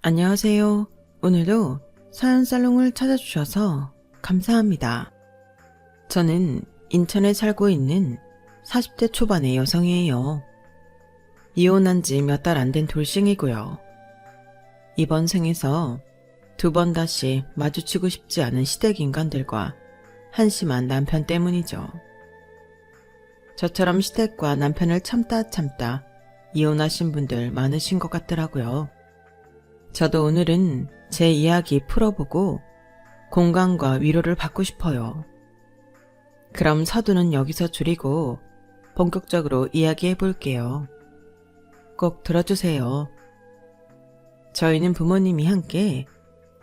안녕하세요. 오늘도 사연살롱을 찾아주셔서 감사합니다. 저는 인천에 살고 있는 40대 초반의 여성이에요. 이혼한 지 몇 달 안 된 돌싱이고요. 이번 생에서 2번 다시 마주치고 싶지 않은 시댁 인간들과 한심한 남편 때문이죠. 저처럼 시댁과 남편을 참다 이혼하신 분들 많으신 것 같더라고요. 저도 오늘은 제 이야기 풀어보고 공감과 위로를 받고 싶어요. 그럼 서두는 여기서 줄이고 본격적으로 이야기해 볼게요. 꼭 들어주세요. 저희는 부모님이 함께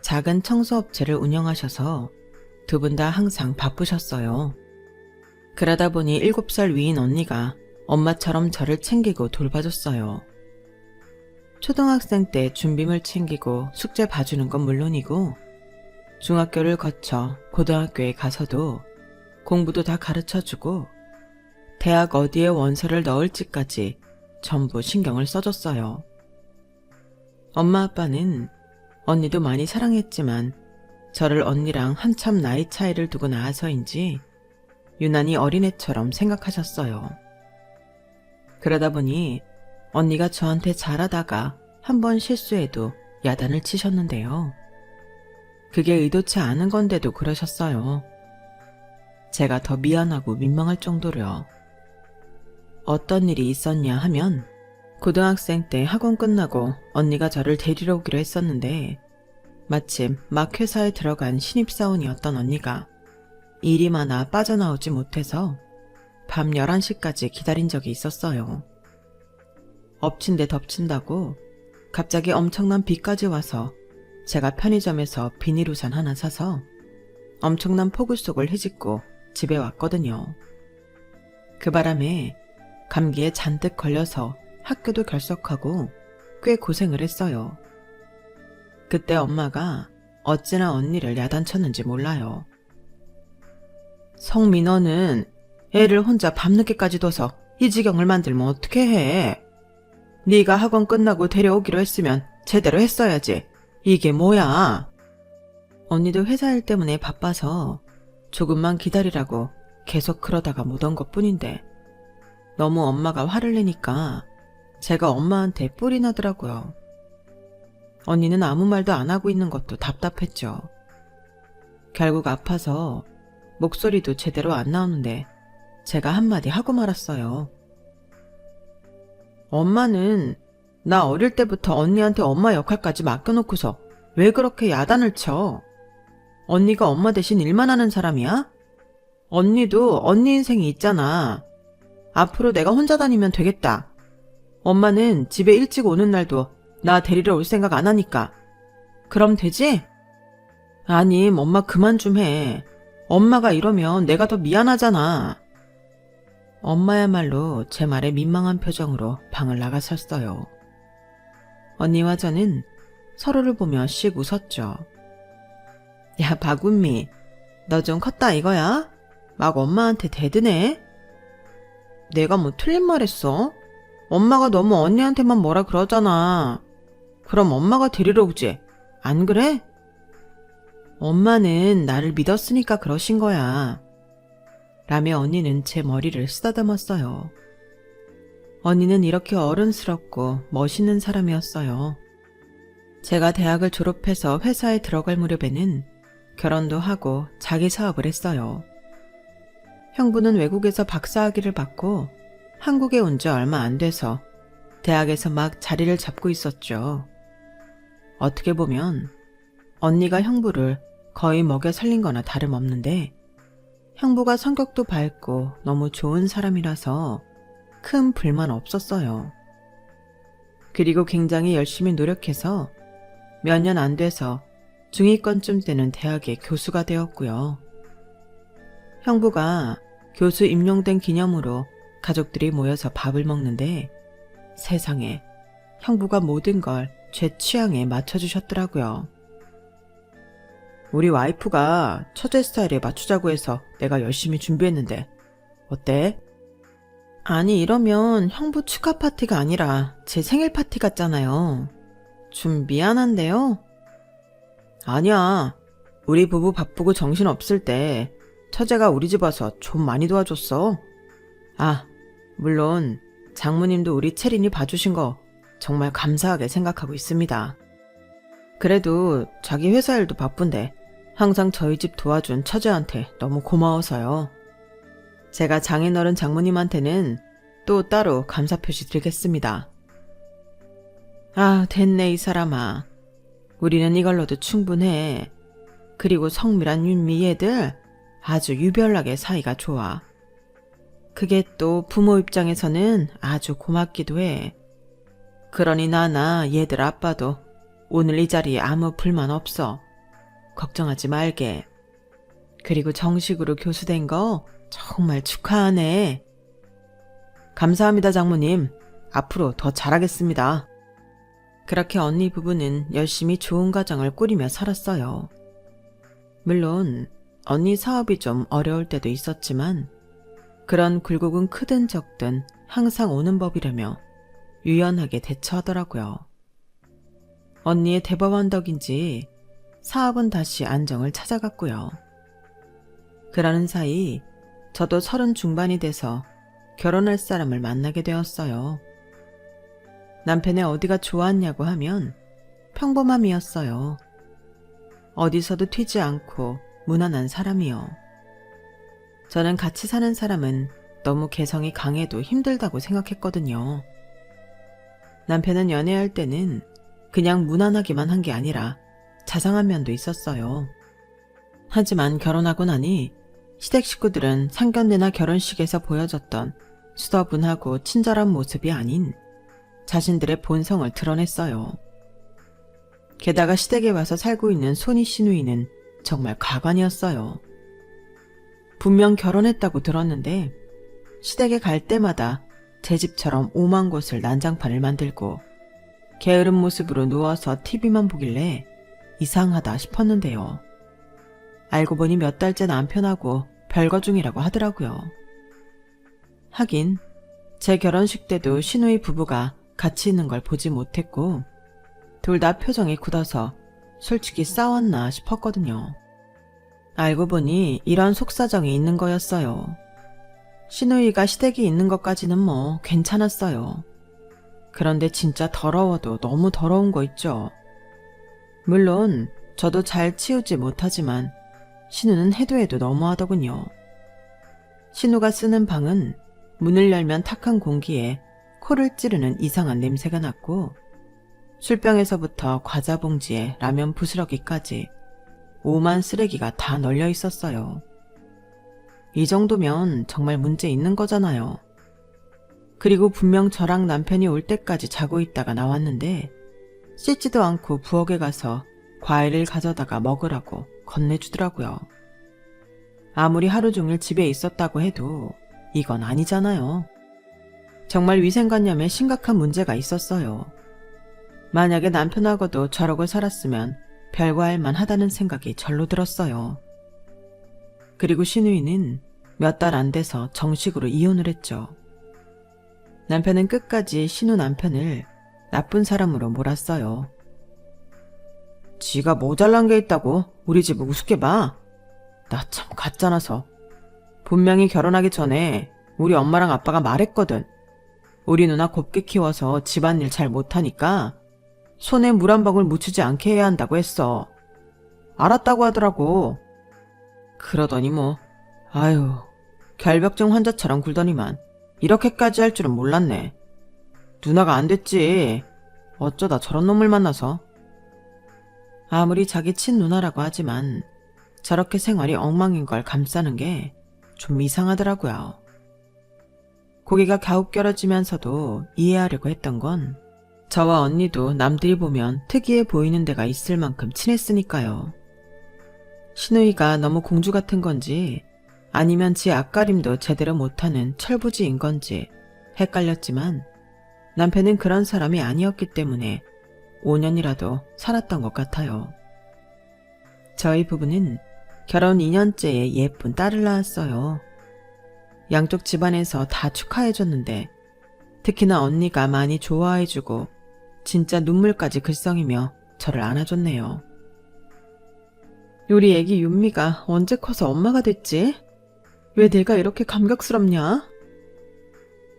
작은 청소업체를 운영하셔서 두 분 다 항상 바쁘셨어요. 그러다 보니 7살 위인 언니가 엄마처럼 저를 챙기고 돌봐줬어요. 초등학생 때 준비물 챙기고 숙제 봐주는 건 물론이고 중학교를 거쳐 고등학교에 가서도 공부도 다 가르쳐주고 대학 어디에 원서를 넣을지까지 전부 신경을 써줬어요. 엄마 아빠는 언니도 많이 사랑했지만 저를 언니랑 한참 나이 차이를 두고 낳아서인지 유난히 어린애처럼 생각하셨어요. 그러다 보니 언니가 저한테 잘하다가 한 번 실수해도 야단을 치셨는데요. 그게 의도치 않은 건데도 그러셨어요. 제가 더 미안하고 민망할 정도로요. 어떤 일이 있었냐 하면 고등학생 때 학원 끝나고 언니가 저를 데리러 오기로 했었는데 마침 막 회사에 들어간 신입사원이었던 언니가 일이 많아 빠져나오지 못해서 밤 11시까지 기다린 적이 있었어요. 엎친 데 덮친다고 갑자기 엄청난 비까지 와서 제가 편의점에서 비닐우산 하나 사서 엄청난 폭우 속을 헤집고 집에 왔거든요. 그 바람에 감기에 잔뜩 걸려서 학교도 결석하고 꽤 고생을 했어요. 그때 엄마가 어찌나 언니를 야단쳤는지 몰라요. 성민호는 애를 혼자 밤늦게까지 둬서 이 지경을 만들면 어떻게 해? 네가 학원 끝나고 데려오기로 했으면 제대로 했어야지. 이게 뭐야? 언니도 회사 일 때문에 바빠서 조금만 기다리라고 계속 그러다가 못 온 것뿐인데 너무 엄마가 화를 내니까 제가 엄마한테 뿔이 나더라고요. 언니는 아무 말도 안 하고 있는 것도 답답했죠. 결국 아파서 목소리도 제대로 안 나오는데 제가 한마디 하고 말았어요. 엄마는 나 어릴 때부터 언니한테 엄마 역할까지 맡겨놓고서 왜 그렇게 야단을 쳐? 언니가 엄마 대신 일만 하는 사람이야? 언니도 언니 인생이 있잖아. 앞으로 내가 혼자 다니면 되겠다. 엄마는 집에 일찍 오는 날도 나 데리러 올 생각 안 하니까. 그럼 되지? 아님 엄마 그만 좀 해. 엄마가 이러면 내가 더 미안하잖아. 엄마야말로 제 말에 민망한 표정으로 방을 나가셨어요. 언니와 저는 서로를 보며 씩 웃었죠. 야 박운미, 너 좀 컸다 이거야? 막 엄마한테 대드네? 내가 뭐 틀린 말 했어? 엄마가 너무 언니한테만 뭐라 그러잖아. 그럼 엄마가 데리러 오지. 안 그래? 엄마는 나를 믿었으니까 그러신 거야. 라며 언니는 제 머리를 쓰다듬었어요. 언니는 이렇게 어른스럽고 멋있는 사람이었어요. 제가 대학을 졸업해서 회사에 들어갈 무렵에는 결혼도 하고 자기 사업을 했어요. 형부는 외국에서 박사학위를 받고 한국에 온 지 얼마 안 돼서 대학에서 막 자리를 잡고 있었죠. 어떻게 보면 언니가 형부를 거의 먹여 살린 거나 다름없는데 형부가 성격도 밝고 너무 좋은 사람이라서 큰 불만 없었어요. 그리고 굉장히 열심히 노력해서 몇 년 안 돼서 중위권쯤 되는 대학의 교수가 되었고요. 형부가 교수 임용된 기념으로 가족들이 모여서 밥을 먹는데 세상에 형부가 모든 걸 제 취향에 맞춰주셨더라고요. 우리 와이프가 처제 스타일에 맞추자고 해서 내가 열심히 준비했는데 어때? 아니 이러면 형부 축하 파티가 아니라 제 생일 파티 같잖아요. 좀 미안한데요? 아니야. 우리 부부 바쁘고 정신 없을 때 처제가 우리 집 와서 좀 많이 도와줬어. 아, 물론 장모님도 우리 채린이 봐주신 거 정말 감사하게 생각하고 있습니다. 그래도 자기 회사 일도 바쁜데 항상 저희 집 도와준 처제한테 너무 고마워서요. 제가 장인어른 장모님한테는 또 따로 감사 표시 드리겠습니다. 아, 됐네 이 사람아. 우리는 이걸로도 충분해. 그리고 성미란 윤미 얘들 아주 유별나게 사이가 좋아. 그게 또 부모 입장에서는 아주 고맙기도 해. 그러니 나나 얘들 아빠도 오늘 이 자리에 아무 불만 없어. 걱정하지 말게. 그리고 정식으로 교수된 거 정말 축하하네. 감사합니다 장모님. 앞으로 더 잘하겠습니다. 그렇게 언니 부부는 열심히 좋은 가정을 꾸리며 살았어요. 물론 언니 사업이 좀 어려울 때도 있었지만 그런 굴곡은 크든 적든 항상 오는 법이라며 유연하게 대처하더라고요. 언니의 대법원 덕인지 사업은 다시 안정을 찾아갔고요. 그러는 사이 저도 30 중반이 돼서 결혼할 사람을 만나게 되었어요. 남편의 어디가 좋았냐고 하면 평범함이었어요. 어디서도 튀지 않고 무난한 사람이요. 저는 같이 사는 사람은 너무 개성이 강해도 힘들다고 생각했거든요. 남편은 연애할 때는 그냥 무난하기만 한 게 아니라 자상한 면도 있었어요. 하지만 결혼하고 나니 시댁 식구들은 상견례나 결혼식에서 보여줬던 수더분하고 친절한 모습이 아닌 자신들의 본성을 드러냈어요. 게다가 시댁에 와서 살고 있는 손이 시누이는 정말 가관이었어요. 분명 결혼했다고 들었는데 시댁에 갈 때마다 제 집처럼 오만 곳을 난장판을 만들고 게으른 모습으로 누워서 TV만 보길래 이상하다 싶었는데요. 알고 보니 몇 달째 남편하고 별거 중이라고 하더라고요. 하긴 제 결혼식 때도 시누이 부부가 같이 있는 걸 보지 못했고 둘 다 표정이 굳어서 솔직히 싸웠나 싶었거든요. 알고 보니 이런 속사정이 있는 거였어요. 시누이가 시댁이 있는 것까지는 뭐 괜찮았어요. 그런데 진짜 더러워도 너무 더러운 거 있죠. 물론 저도 잘 치우지 못하지만 신우는 해도 해도 너무하더군요. 신우가 쓰는 방은 문을 열면 탁한 공기에 코를 찌르는 이상한 냄새가 났고 술병에서부터 과자 봉지에 라면 부스러기까지 오만 쓰레기가 다 널려 있었어요. 이 정도면 정말 문제 있는 거잖아요. 그리고 분명 저랑 남편이 올 때까지 자고 있다가 나왔는데 씻지도 않고 부엌에 가서 과일을 가져다가 먹으라고 건네주더라고요. 아무리 하루 종일 집에 있었다고 해도 이건 아니잖아요. 정말 위생관념에 심각한 문제가 있었어요. 만약에 남편하고도 저러고 살았으면 별거 할 만하다는 생각이 절로 들었어요. 그리고 시누이는 몇 달 안 돼서 정식으로 이혼을 했죠. 남편은 끝까지 신우 남편을 나쁜 사람으로 몰았어요. 지가 모자란 게 있다고 우리 집을 우습게 봐? 나 참 가짜나서. 분명히 결혼하기 전에 우리 엄마랑 아빠가 말했거든. 우리 누나 곱게 키워서 집안일 잘 못하니까 손에 물 한 방울 묻히지 않게 해야 한다고 했어. 알았다고 하더라고. 그러더니 뭐 아유 결벽증 환자처럼 굴더니만 이렇게까지 할 줄은 몰랐네. 누나가 안 됐지. 어쩌다 저런 놈을 만나서. 아무리 자기 친누나라고 하지만 저렇게 생활이 엉망인 걸 감싸는 게 좀 이상하더라고요. 고개가 갸웃겨뤄지면서도 이해하려고 했던 건 저와 언니도 남들이 보면 특이해 보이는 데가 있을 만큼 친했으니까요. 시누이가 너무 공주 같은 건지 아니면 지 앞가림도 제대로 못하는 철부지인 건지 헷갈렸지만 남편은 그런 사람이 아니었기 때문에 5년이라도 살았던 것 같아요. 저희 부부는 결혼 2년째에 예쁜 딸을 낳았어요. 양쪽 집안에서 다 축하해줬는데 특히나 언니가 많이 좋아해주고 진짜 눈물까지 글썽이며 저를 안아줬네요. 우리 애기 윤미가 언제 커서 엄마가 됐지? 왜 내가 이렇게 감격스럽냐?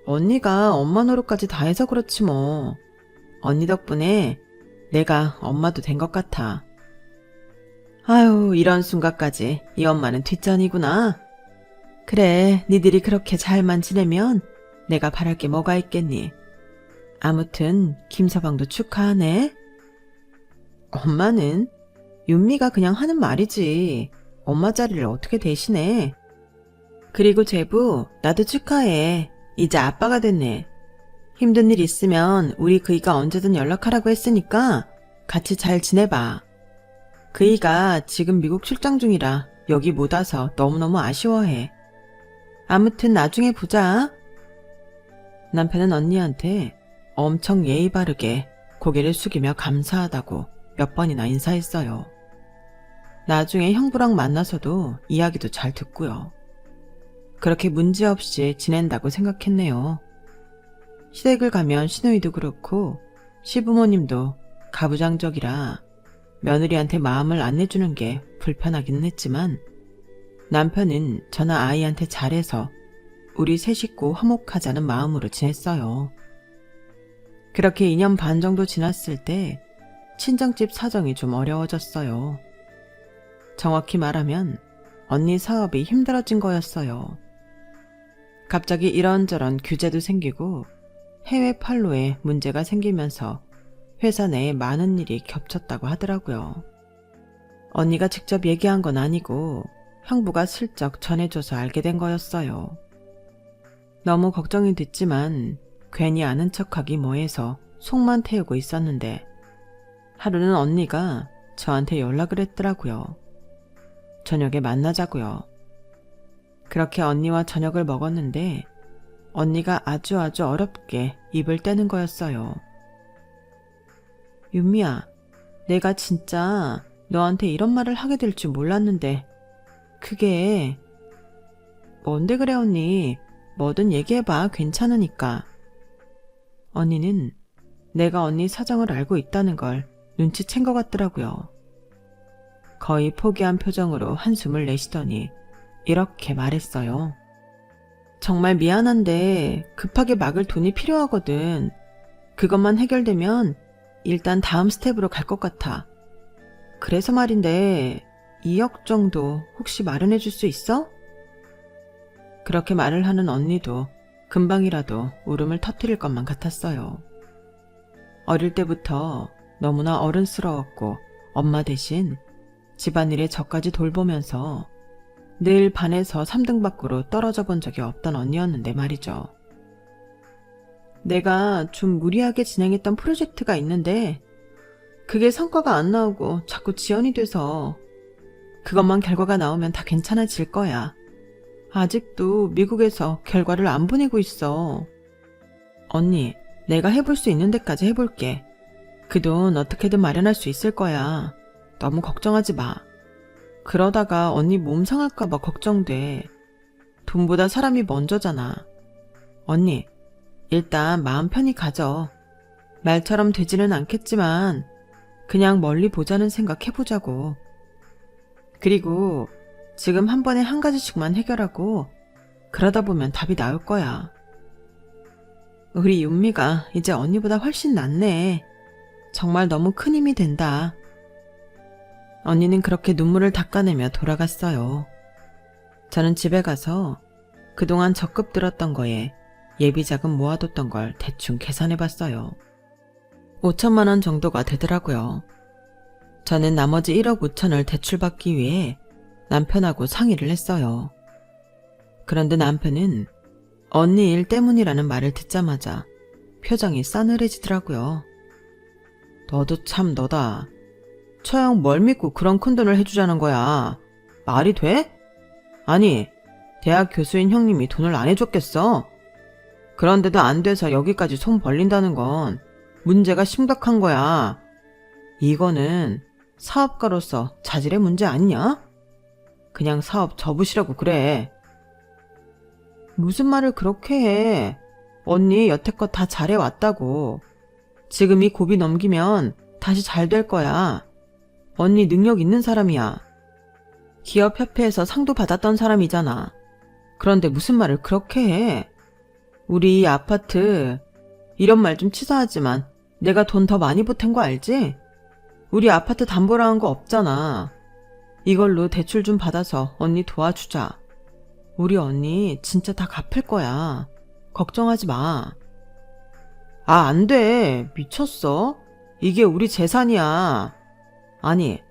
언니가 엄마 노릇까지 다 해서 그렇지 뭐. 언니 덕분에 내가 엄마도 된 것 같아. 아유, 이런 순간까지 이 엄마는 뒷전이구나. 그래, 니들이 그렇게 잘만 지내면 내가 바랄 게 뭐가 있겠니. 아무튼 김서방도 축하하네. 엄마는? 윤미가 그냥 하는 말이지. 엄마 자리를 어떻게 대신해. 그리고 제부, 나도 축하해. 이제 아빠가 됐네. 힘든 일 있으면 우리 그이가 언제든 연락하라고 했으니까 같이 잘 지내봐. 그이가 지금 미국 출장 중이라 여기 못 와서 너무너무 아쉬워해. 아무튼 나중에 보자. 남편은 언니한테 엄청 예의 바르게 고개를 숙이며 감사하다고 몇 번이나 인사했어요. 나중에 형부랑 만나서도 이야기도 잘 듣고요. 그렇게 문제없이 지낸다고 생각했네요. 시댁을 가면 시누이도 그렇고 시부모님도 가부장적이라 며느리한테 마음을 안 내주는 게 불편하기는 했지만 남편은 저나 아이한테 잘해서 우리 세 식구 화목하자는 마음으로 지냈어요. 그렇게 2년 반 정도 지났을 때 친정집 사정이 좀 어려워졌어요. 정확히 말하면 언니 사업이 힘들어진 거였어요. 갑자기 이런저런 규제도 생기고 해외 판로에 문제가 생기면서 회사 내에 많은 일이 겹쳤다고 하더라고요. 언니가 직접 얘기한 건 아니고 형부가 슬쩍 전해줘서 알게 된 거였어요. 너무 걱정이 됐지만 괜히 아는 척하기 뭐해서 속만 태우고 있었는데 하루는 언니가 저한테 연락을 했더라고요. 저녁에 만나자고요. 그렇게 언니와 저녁을 먹었는데 언니가 아주 어렵게 입을 떼는 거였어요. 윤미야, 내가 진짜 너한테 이런 말을 하게 될 줄 몰랐는데 그게... 뭔데 그래 언니? 뭐든 얘기해봐. 괜찮으니까. 언니는 내가 언니 사정을 알고 있다는 걸 눈치챈 것 같더라고요. 거의 포기한 표정으로 한숨을 내쉬더니 이렇게 말했어요. 정말 미안한데 급하게 막을 돈이 필요하거든. 그것만 해결되면 일단 다음 스텝으로 갈 것 같아. 그래서 말인데 2억 정도 혹시 마련해 줄 수 있어? 그렇게 말을 하는 언니도 금방이라도 울음을 터뜨릴 것만 같았어요. 어릴 때부터 너무나 어른스러웠고 엄마 대신 집안일에 저까지 돌보면서 늘 반에서 3등 밖으로 떨어져 본 적이 없던 언니였는데 말이죠. 내가 좀 무리하게 진행했던 프로젝트가 있는데 그게 성과가 안 나오고 자꾸 지연이 돼서 그것만 결과가 나오면 다 괜찮아질 거야. 아직도 미국에서 결과를 안 보내고 있어. 언니, 내가 해볼 수 있는 데까지 해볼게. 그 돈 어떻게든 마련할 수 있을 거야. 너무 걱정하지 마. 그러다가 언니 몸 상할까봐 걱정돼. 돈보다 사람이 먼저잖아. 언니, 일단 마음 편히 가져. 말처럼 되지는 않겠지만 그냥 멀리 보자는 생각 해보자고. 그리고 지금 한 번에 한 가지씩만 해결하고 그러다 보면 답이 나올 거야. 우리 윤미가 이제 언니보다 훨씬 낫네. 정말 너무 큰 힘이 된다. 언니는 그렇게 눈물을 닦아내며 돌아갔어요. 저는 집에 가서 그동안 적금 들었던 거에 예비자금 모아뒀던 걸 대충 계산해봤어요. 5천만 원 정도가 되더라고요. 저는 나머지 1억 5천을 대출받기 위해 남편하고 상의를 했어요. 그런데 남편은 언니 일 때문이라는 말을 듣자마자 표정이 싸늘해지더라고요. 너도 참 너다. 처형 뭘 믿고 그런 큰돈을 해주자는 거야. 말이 돼? 아니, 대학 교수인 형님이 돈을 안 해줬겠어? 그런데도 안 돼서 여기까지 손 벌린다는 건 문제가 심각한 거야. 이거는 사업가로서 자질의 문제 아니냐? 그냥 사업 접으시라고 그래. 무슨 말을 그렇게 해. 언니 여태껏 다 잘해왔다고. 지금 이 고비 넘기면 다시 잘 될 거야. 언니 능력 있는 사람이야. 기업협회에서 상도 받았던 사람이잖아. 그런데 무슨 말을 그렇게 해? 우리 이 아파트, 이런 말 좀 치사하지만 내가 돈 더 많이 보탠 거 알지? 우리 아파트 담보로 한 거 없잖아. 이걸로 대출 좀 받아서 언니 도와주자. 우리 언니 진짜 다 갚을 거야. 걱정하지 마. 아, 안 돼. 미쳤어? 이게 우리 재산이야. 아니,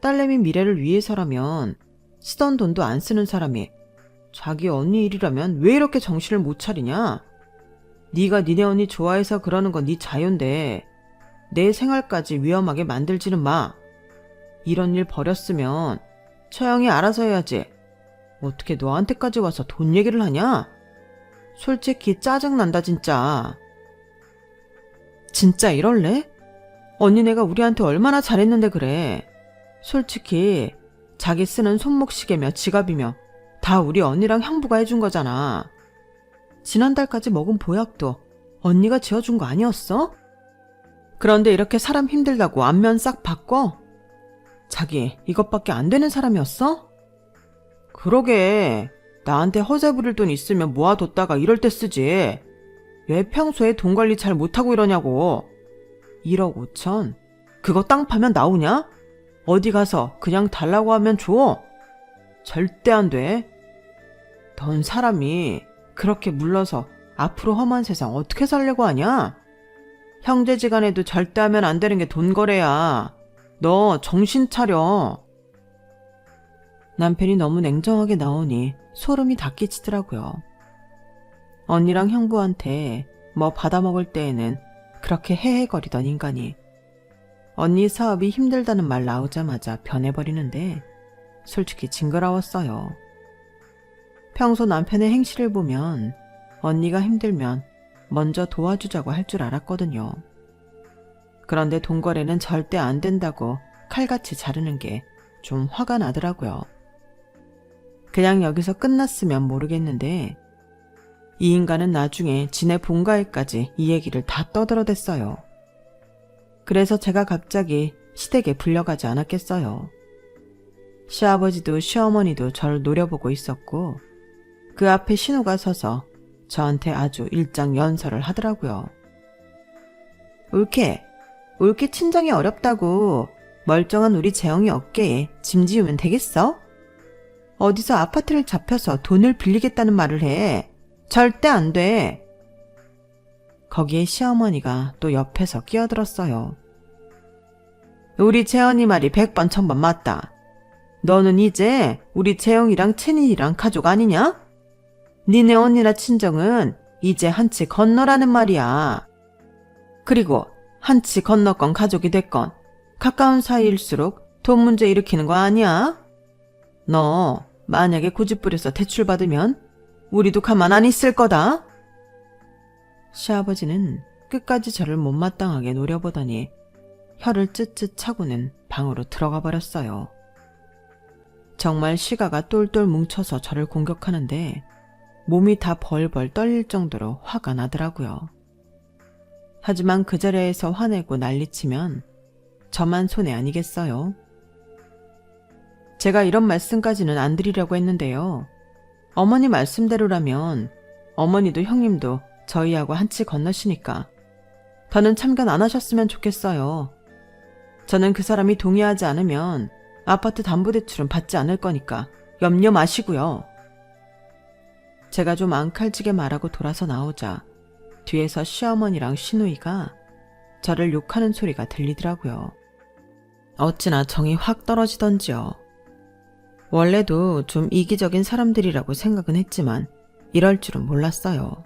딸내미 미래를 위해서라면 쓰던 돈도 안 쓰는 사람이 자기 언니 일이라면 왜 이렇게 정신을 못 차리냐? 네가 니네 언니 좋아해서 그러는 건 네 자유인데 내 생활까지 위험하게 만들지는 마. 이런 일 버렸으면 처형이 알아서 해야지. 어떻게 너한테까지 와서 돈 얘기를 하냐? 솔직히 짜증난다 진짜. 진짜 이럴래? 언니네가 우리한테 얼마나 잘했는데 그래. 솔직히 자기 쓰는 손목시계며 지갑이며 다 우리 언니랑 형부가 해준 거잖아. 지난달까지 먹은 보약도 언니가 지어준 거 아니었어? 그런데 이렇게 사람 힘들다고 안면 싹 바꿔? 자기 이것밖에 안 되는 사람이었어? 그러게, 나한테 허세 부릴 돈 있으면 모아뒀다가 이럴 때 쓰지. 왜 평소에 돈 관리 잘 못하고 이러냐고. 1억 5천? 그거 땅 파면 나오냐? 어디 가서 그냥 달라고 하면 줘. 절대 안 돼. 넌 사람이 그렇게 물러서 앞으로 험한 세상 어떻게 살려고 하냐? 형제지간에도 절대 하면 안 되는 게 돈거래야. 너 정신 차려. 남편이 너무 냉정하게 나오니 소름이 다 끼치더라고요. 언니랑 형부한테 뭐 받아먹을 때에는 그렇게 헤헤거리던 인간이 언니 사업이 힘들다는 말 나오자마자 변해버리는데 솔직히 징그러웠어요. 평소 남편의 행실을 보면 언니가 힘들면 먼저 도와주자고 할 줄 알았거든요. 그런데 돈거래는 절대 안 된다고 칼같이 자르는 게 좀 화가 나더라고요. 그냥 여기서 끝났으면 모르겠는데 이 인간은 나중에 지네 본가에까지 이 얘기를 다 떠들어댔어요. 그래서 제가 갑자기 시댁에 불려가지 않았겠어요. 시아버지도 시어머니도 저를 노려보고 있었고 그 앞에 신우가 서서 저한테 아주 일장연설을 하더라고요. 올케 친정이 어렵다고 멀쩡한 우리 재영이 어깨에 짐 지우면 되겠어? 어디서 아파트를 잡혀서 돈을 빌리겠다는 말을 해. 절대 안 돼. 거기에 시어머니가 또 옆에서 끼어들었어요. 우리 재현이 말이 100번 1000번 맞다. 너는 이제 우리 재영이랑 채린이랑 가족 아니냐? 니네 언니나 친정은 이제 한치 건너라는 말이야. 그리고 한치 건너건 가족이 됐건 가까운 사이일수록 돈 문제 일으키는 거 아니야? 너 만약에 고집 부려서 대출 받으면 우리도 가만 안 있을 거다. 시아버지는 끝까지 저를 못마땅하게 노려보더니 혀를 쯧쯧 차고는 방으로 들어가 버렸어요. 정말 시가가 똘똘 뭉쳐서 저를 공격하는데 몸이 다 벌벌 떨릴 정도로 화가 나더라고요. 하지만 그 자리에서 화내고 난리치면 저만 손해 아니겠어요? 제가 이런 말씀까지는 안 드리려고 했는데요. 어머니 말씀대로라면 어머니도 형님도 저희하고 한치 건너시니까 더는 참견 안 하셨으면 좋겠어요. 저는 그 사람이 동의하지 않으면 아파트 담보대출은 받지 않을 거니까 염려 마시고요. 제가 좀 앙칼지게 말하고 돌아서 나오자 뒤에서 시어머니랑 시누이가 저를 욕하는 소리가 들리더라고요. 어찌나 정이 확 떨어지던지요. 원래도 좀 이기적인 사람들이라고 생각은 했지만 이럴 줄은 몰랐어요.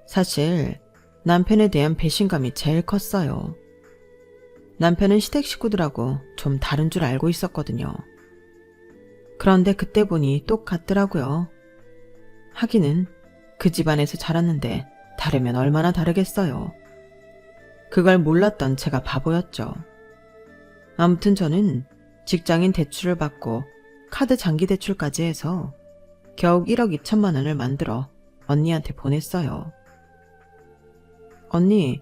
사실 남편에 대한 배신감이 제일 컸어요. 남편은 시댁 식구들하고 좀 다른 줄 알고 있었거든요. 그런데 그때 보니 똑같더라고요. 하기는 그 집안에서 자랐는데 다르면 얼마나 다르겠어요. 그걸 몰랐던 제가 바보였죠. 아무튼 저는 직장인 대출을 받고 카드 장기 대출까지 해서 겨우 1억 2천만 원을 만들어 언니한테 보냈어요. 언니,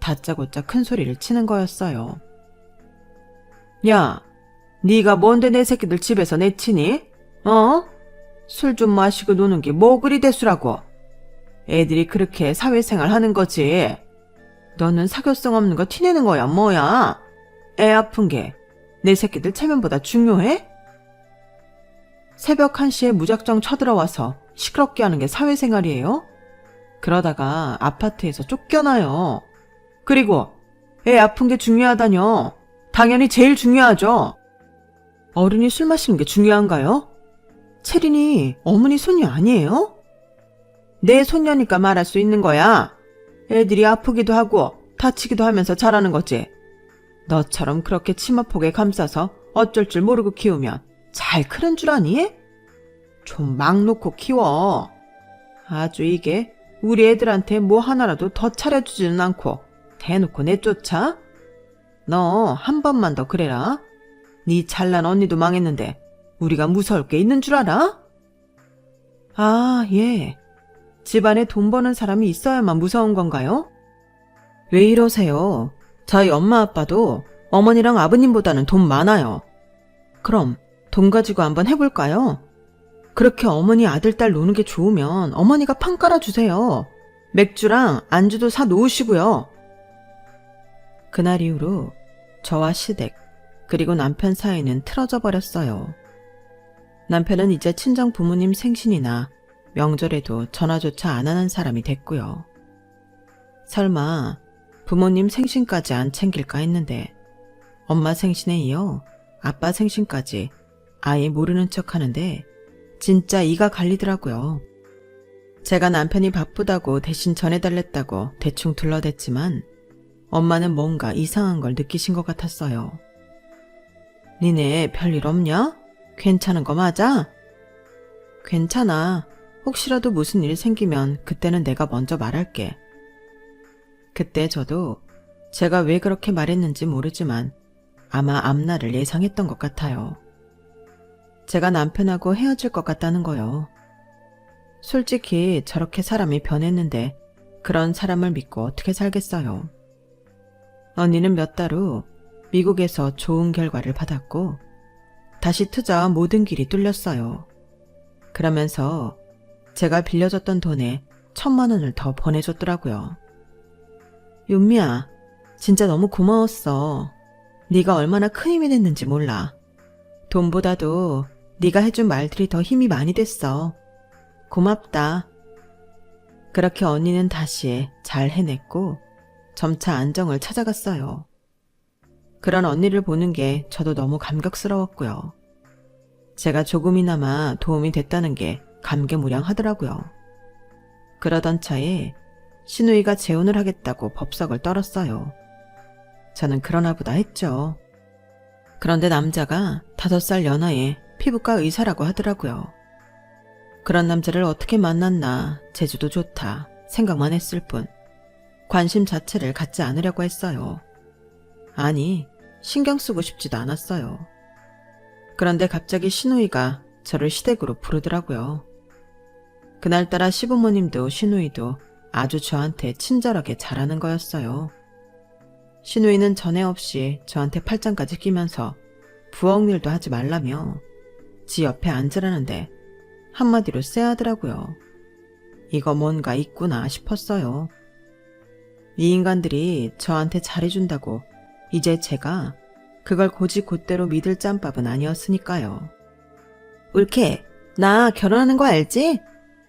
다짜고짜 큰 소리를 치는 거였어요. 야, 네가 뭔데 내 새끼들 집에서 내치니? 어? 술 좀 마시고 노는 게 뭐 그리 대수라고. 애들이 그렇게 사회생활 하는 거지. 너는 사교성 없는 거 티내는 거야 뭐야? 애 아픈 게 내 새끼들 체면보다 중요해? 새벽 1시에 무작정 쳐들어와서 시끄럽게 하는 게 사회생활이에요? 그러다가 아파트에서 쫓겨나요. 그리고 애 아픈 게 중요하다뇨. 당연히 제일 중요하죠. 어른이 술 마시는 게 중요한가요? 채린이 어머니 손녀 아니에요? 내 손녀니까 말할 수 있는 거야. 애들이 아프기도 하고 다치기도 하면서 자라는 거지. 너처럼 그렇게 치마폭에 감싸서 어쩔 줄 모르고 키우면 잘 크는 줄 아니? 좀 막 놓고 키워. 아주 이게 우리 애들한테 뭐 하나라도 더 차려주지는 않고 대놓고 내쫓아? 너 한 번만 더 그래라. 네 잘난 언니도 망했는데 우리가 무서울 게 있는 줄 알아? 아, 예. 집안에 돈 버는 사람이 있어야만 무서운 건가요? 왜 이러세요? 저희 엄마 아빠도 어머니랑 아버님보다는 돈 많아요. 그럼 돈 가지고 한번 해볼까요? 그렇게 어머니 아들 딸 노는 게 좋으면 어머니가 판 깔아주세요. 맥주랑 안주도 사 놓으시고요. 그날 이후로 저와 시댁 그리고 남편 사이는 틀어져 버렸어요. 남편은 이제 친정 부모님 생신이나 명절에도 전화조차 안 하는 사람이 됐고요. 설마 부모님 생신까지 안 챙길까 했는데 엄마 생신에 이어 아빠 생신까지 아예 모르는 척 하는데 진짜 이가 갈리더라고요. 제가 남편이 바쁘다고 대신 전해달랬다고 대충 둘러댔지만 엄마는 뭔가 이상한 걸 느끼신 것 같았어요. 니네 별일 없냐? 괜찮은 거 맞아? 괜찮아. 혹시라도 무슨 일 생기면 그때는 내가 먼저 말할게. 그때 저도 제가 왜 그렇게 말했는지 모르지만 아마 앞날을 예상했던 것 같아요. 제가 남편하고 헤어질 것 같다는 거요. 솔직히 저렇게 사람이 변했는데 그런 사람을 믿고 어떻게 살겠어요. 언니는 몇 달 후 미국에서 좋은 결과를 받았고 다시 투자와 모든 길이 뚫렸어요. 그러면서 제가 빌려줬던 돈에 1,000만 원을 더 보내줬더라고요. 윤미야, 진짜 너무 고마웠어. 네가 얼마나 큰 힘이 됐는지 몰라. 돈보다도 네가 해준 말들이 더 힘이 많이 됐어. 고맙다. 그렇게 언니는 다시 잘 해냈고 점차 안정을 찾아갔어요. 그런 언니를 보는 게 저도 너무 감격스러웠고요. 제가 조금이나마 도움이 됐다는 게 감개무량하더라고요. 그러던 차에 시누이가 재혼을 하겠다고 법석을 떨었어요. 저는 그러나 보다 했죠. 그런데 남자가 5살 연하의 피부과 의사라고 하더라고요. 그런 남자를 어떻게 만났나 제주도 좋다 생각만 했을 뿐 관심 자체를 갖지 않으려고 했어요. 아니, 신경 쓰고 싶지도 않았어요. 그런데 갑자기 시누이가 저를 시댁으로 부르더라고요. 그날따라 시부모님도 시누이도 아주 저한테 친절하게 잘하는 거였어요. 시누이는 전에 없이 저한테 팔짱까지 끼면서 부엌 일도 하지 말라며 지 옆에 앉으라는데 한마디로 쎄하더라고요. 이거 뭔가 있구나 싶었어요. 이 인간들이 저한테 잘해준다고 이제 제가 그걸 곧이곧대로 믿을 짬밥은 아니었으니까요. 울케, 나 결혼하는 거 알지?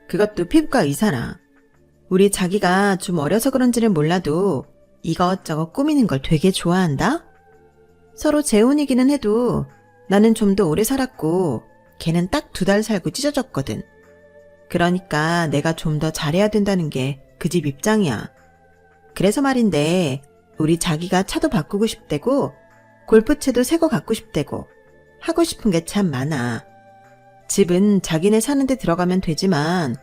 그것도 피부과 의사랑. 우리 자기가 좀 어려서 그런지는 몰라도 이것저것 꾸미는 걸 되게 좋아한다? 서로 재혼이기는 해도 나는 좀 더 오래 살았고 걔는 딱 2달 살고 찢어졌거든. 그러니까 내가 좀 더 잘해야 된다는 게 그 집 입장이야. 그래서 말인데 우리 자기가 차도 바꾸고 싶대고 골프채도 새 거 갖고 싶대고 하고 싶은 게 참 많아. 집은 자기네 사는데 들어가면 되지만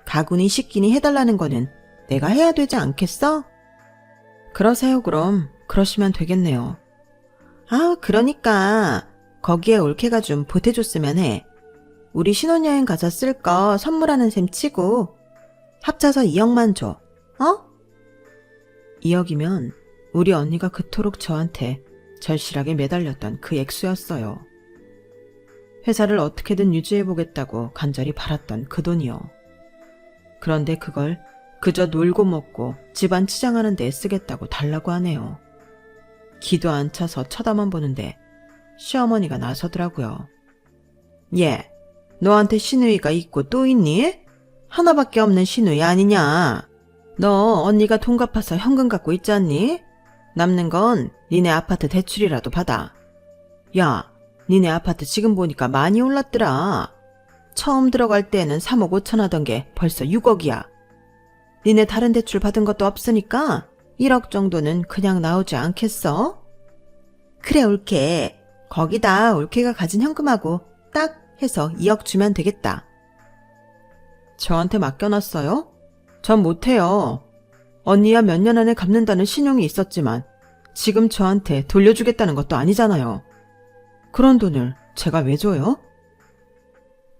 가구니 식기니 해달라는 거는 내가 해야 되지 않겠어? 그러세요 그럼. 그러시면 되겠네요. 아, 그러니까 거기에 올케가 좀 보태줬으면 해. 우리 신혼여행 가서 쓸 거 선물하는 셈 치고 합쳐서 2억만 줘. 어? 2억이면 우리 언니가 그토록 저한테 절실하게 매달렸던 그 액수였어요. 회사를 어떻게든 유지해보겠다고 간절히 바랐던 그 돈이요. 그런데 그걸 그저 놀고 먹고 집안 치장하는 데 쓰겠다고 달라고 하네요. 기도 안 차서 쳐다만 보는데 시어머니가 나서더라고요. 얘, 너한테 시누이가 있고 또 있니? 하나밖에 없는 시누이 아니냐? 너 언니가 돈 갚아서 현금 갖고 있잖니? 남는 건 니네 아파트 대출이라도 받아. 야, 니네 아파트 지금 보니까 많이 올랐더라. 처음 들어갈 때는 3억 5천 하던 게 벌써 6억이야. 니네 다른 대출 받은 것도 없으니까 1억 정도는 그냥 나오지 않겠어? 그래, 올케. 거기다 올케가 가진 현금하고 딱 해서 2억 주면 되겠다. 저한테 맡겨놨어요? 전 못해요. 언니야 몇 년 안에 갚는다는 신용이 있었지만 지금 저한테 돌려주겠다는 것도 아니잖아요. 그런 돈을 제가 왜 줘요?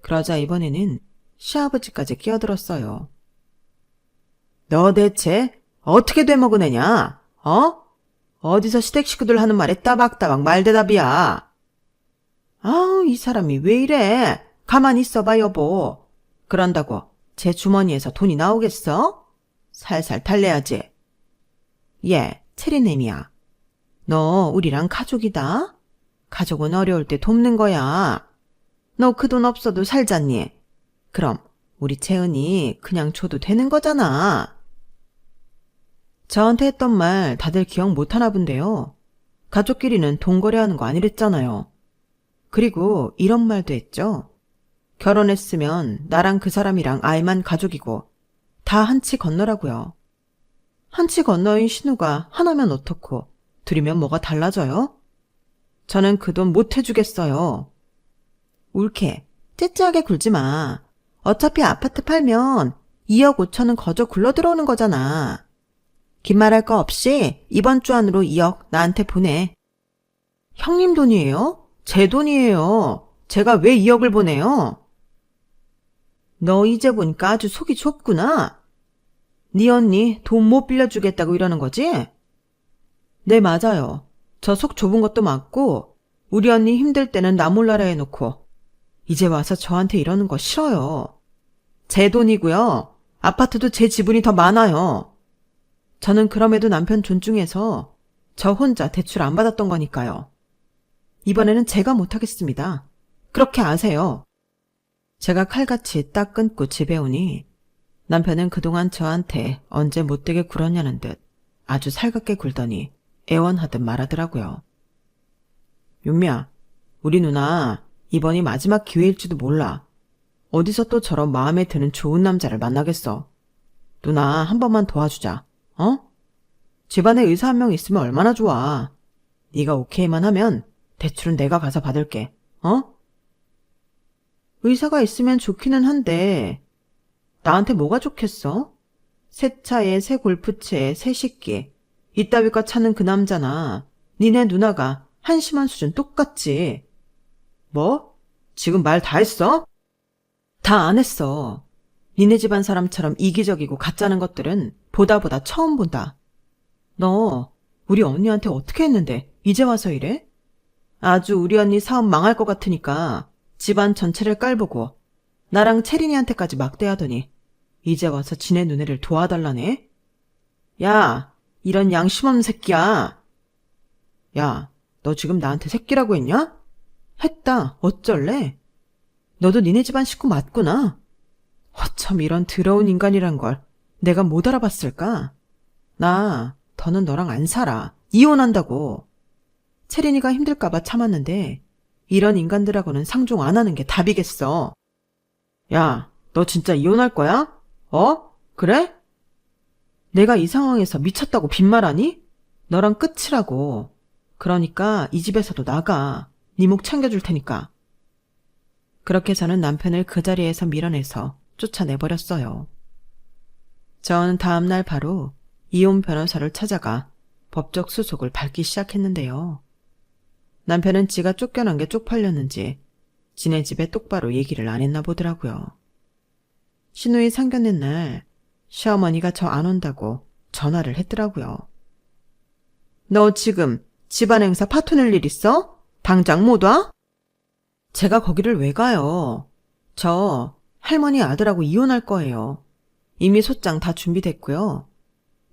그러자 이번에는 시아버지까지 끼어들었어요. 너 대체 어떻게 되먹은 애냐? 어디서 시댁 식구들 하는 말에 따박따박 말대답이야. 아우, 이 사람이 왜 이래? 가만히 있어봐, 여보. 그런다고 제 주머니에서 돈이 나오겠어? 살살 달래야지. 얘, 체리네미야. 너 우리랑 가족이다? 가족은 어려울 때 돕는 거야. 너 그 돈 없어도 살잖니? 그럼 우리 채은이 그냥 줘도 되는 거잖아. 저한테 했던 말 다들 기억 못하나 본데요. 가족끼리는 돈 거래하는 거 아니랬잖아요. 그리고 이런 말도 했죠. 결혼했으면 나랑 그 사람이랑 아이만 가족이고 다 한치 건너라고요. 한치 건너인 신우가 하나면 어떻고 둘이면 뭐가 달라져요? 저는 그 돈 못 해주겠어요. 울케, 째째하게 굴지 마. 어차피 아파트 팔면 2억 5천은 거저 굴러들어오는 거잖아. 긴 말할 거 없이 이번 주 안으로 2억 나한테 보내. 형님 돈이에요? 제 돈이에요. 제가 왜 2억을 보내요? 너 이제 보니까 아주 속이 좁구나. 네 언니 돈 못 빌려주겠다고 이러는 거지? 네, 맞아요. 저 속 좁은 것도 맞고 우리 언니 힘들 때는 나 몰라라 해놓고 이제 와서 저한테 이러는 거 싫어요. 제 돈이고요. 아파트도 제 지분이 더 많아요. 저는 그럼에도 남편 존중해서 저 혼자 대출 안 받았던 거니까요. 이번에는 제가 못하겠습니다. 그렇게 아세요. 제가 칼같이 딱 끊고 집에 오니 남편은 그동안 저한테 언제 못되게 굴었냐는 듯 아주 살갑게 굴더니 애원하듯 말하더라고요. 윤미야, 우리 누나 이번이 마지막 기회일지도 몰라. 어디서 또 저런 마음에 드는 좋은 남자를 만나겠어. 누나 한 번만 도와주자. 집안에 의사 한 명 있으면 얼마나 좋아. 네가 오케이만 하면 대출은 내가 가서 받을게. 의사가 있으면 좋기는 한데 나한테 뭐가 좋겠어? 새 차에 새 골프채에 새 식기 이따위가 차는 그 남자나 니네 누나가 한심한 수준 똑같지. 뭐? 지금 말 다 했어? 다 안 했어. 니네 집안 사람처럼 이기적이고 가짜는 것들은 보다 처음 본다. 너 우리 언니한테 어떻게 했는데 이제 와서 이래? 아주 우리 언니 사업 망할 것 같으니까 집안 전체를 깔보고 나랑 채린이한테까지 막대하더니 이제 와서 지네 누네를 도와달라네? 야, 이런 양심 없는 새끼야. 야, 너 지금 나한테 새끼라고 했냐? 했다. 어쩔래? 너도 니네 집안 식구 맞구나. 어쩜 이런 더러운 인간이란 걸 내가 못 알아봤을까? 나 더는 너랑 안 살아. 이혼한다고. 채린이가 힘들까봐 참았는데 이런 인간들하고는 상종 안 하는 게 답이겠어. 야, 너 진짜 이혼할 거야? 그래? 내가 이 상황에서 미쳤다고 빈말하니? 너랑 끝이라고. 그러니까 이 집에서도 나가. 네 목 챙겨줄 테니까. 그렇게 저는 남편을 그 자리에서 밀어내서 쫓아내버렸어요. 전 다음날 바로 이혼 변호사를 찾아가 법적 수속을 밟기 시작했는데요. 남편은 지가 쫓겨난 게 쪽팔렸는지 지네 집에 똑바로 얘기를 안 했나 보더라고요. 신우이 상견례 날 시어머니가 저 안 온다고 전화를 했더라고요. 너 지금 집안 행사 파토 낼 일 있어? 당장 못 와? 제가 거기를 왜 가요? 저 할머니 아들하고 이혼할 거예요. 이미 소장 다 준비됐고요.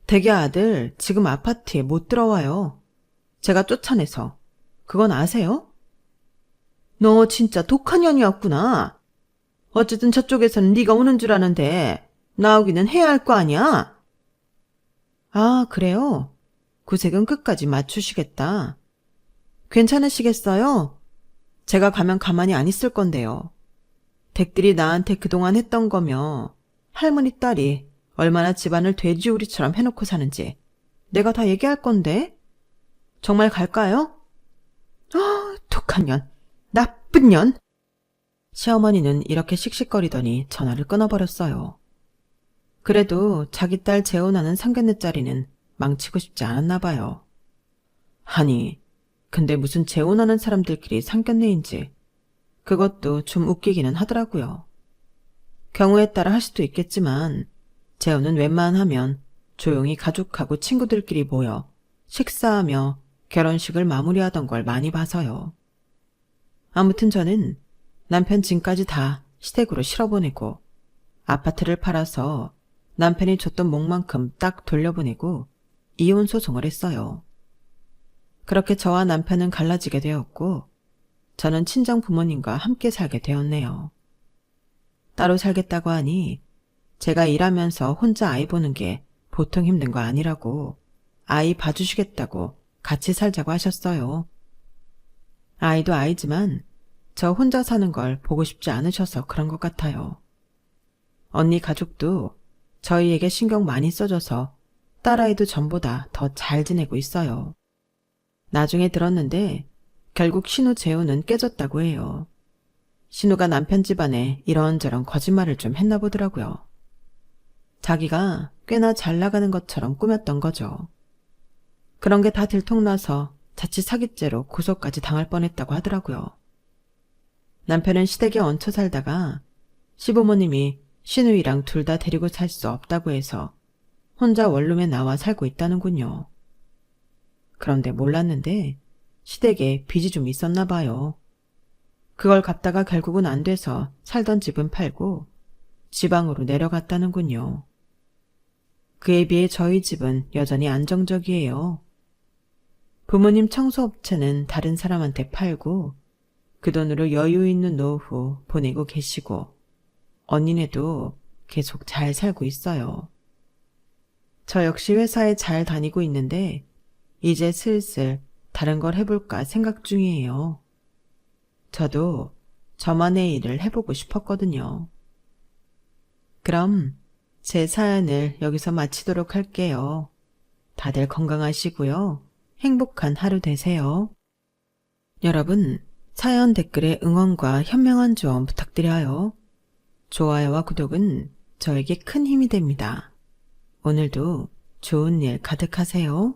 대기 아들 지금 아파트에 못 들어와요. 제가 쫓아내서. 그건 아세요? 너 진짜 독한 년이었구나. 어쨌든 저쪽에서는 네가 오는 줄 아는데 나오기는 해야 할 거 아니야? 아, 그래요? 구색은 끝까지 맞추시겠다. 괜찮으시겠어요? 제가 가면 가만히 안 있을 건데요. 댁들이 나한테 그동안 했던 거며 할머니 딸이 얼마나 집안을 돼지우리처럼 해놓고 사는지 내가 다 얘기할 건데. 정말 갈까요? 아, 독한 년. 나쁜 년. 시어머니는 이렇게 씩씩거리더니 전화를 끊어버렸어요. 그래도 자기 딸 재혼하는 상견례 자리는 망치고 싶지 않았나 봐요. 아니, 근데 무슨 재혼하는 사람들끼리 상견례인지 그것도 좀 웃기기는 하더라고요. 경우에 따라 할 수도 있겠지만 재혼은 웬만하면 조용히 가족하고 친구들끼리 모여 식사하며 결혼식을 마무리하던 걸 많이 봐서요. 아무튼 저는 남편 짐까지 다 시댁으로 실어보내고 아파트를 팔아서 남편이 줬던 몫만큼 딱 돌려보내고 이혼 소송을 했어요. 그렇게 저와 남편은 갈라지게 되었고 저는 친정 부모님과 함께 살게 되었네요. 따로 살겠다고 하니 제가 일하면서 혼자 아이 보는 게 보통 힘든 거 아니라고 아이 봐주시겠다고 같이 살자고 하셨어요. 아이도 아이지만 저 혼자 사는 걸 보고 싶지 않으셔서 그런 것 같아요. 언니 가족도 저희에게 신경 많이 써줘서 딸아이도 전보다 더 잘 지내고 있어요. 나중에 들었는데 결국 신우 재혼은 깨졌다고 해요. 신우가 남편 집안에 이런저런 거짓말을 좀 했나 보더라고요. 자기가 꽤나 잘 나가는 것처럼 꾸몄던 거죠. 그런 게 다 들통나서 자칫 사기죄로 고소까지 당할 뻔했다고 하더라고요. 남편은 시댁에 얹혀 살다가 시부모님이 신우이랑 둘 다 데리고 살 수 없다고 해서 혼자 원룸에 나와 살고 있다는군요. 그런데 몰랐는데 시댁에 빚이 좀 있었나 봐요. 그걸 갚다가 결국은 안 돼서 살던 집은 팔고 지방으로 내려갔다는군요. 그에 비해 저희 집은 여전히 안정적이에요. 부모님 청소업체는 다른 사람한테 팔고 그 돈으로 여유 있는 노후 보내고 계시고 언니네도 계속 잘 살고 있어요. 저 역시 회사에 잘 다니고 있는데 이제 슬슬 다른 걸 해볼까 생각 중이에요. 저도 저만의 일을 해보고 싶었거든요. 그럼 제 사연을 여기서 마치도록 할게요. 다들 건강하시고요. 행복한 하루 되세요. 여러분, 사연 댓글에 응원과 현명한 조언 부탁드려요. 좋아요와 구독은 저에게 큰 힘이 됩니다. 오늘도 좋은 일 가득하세요.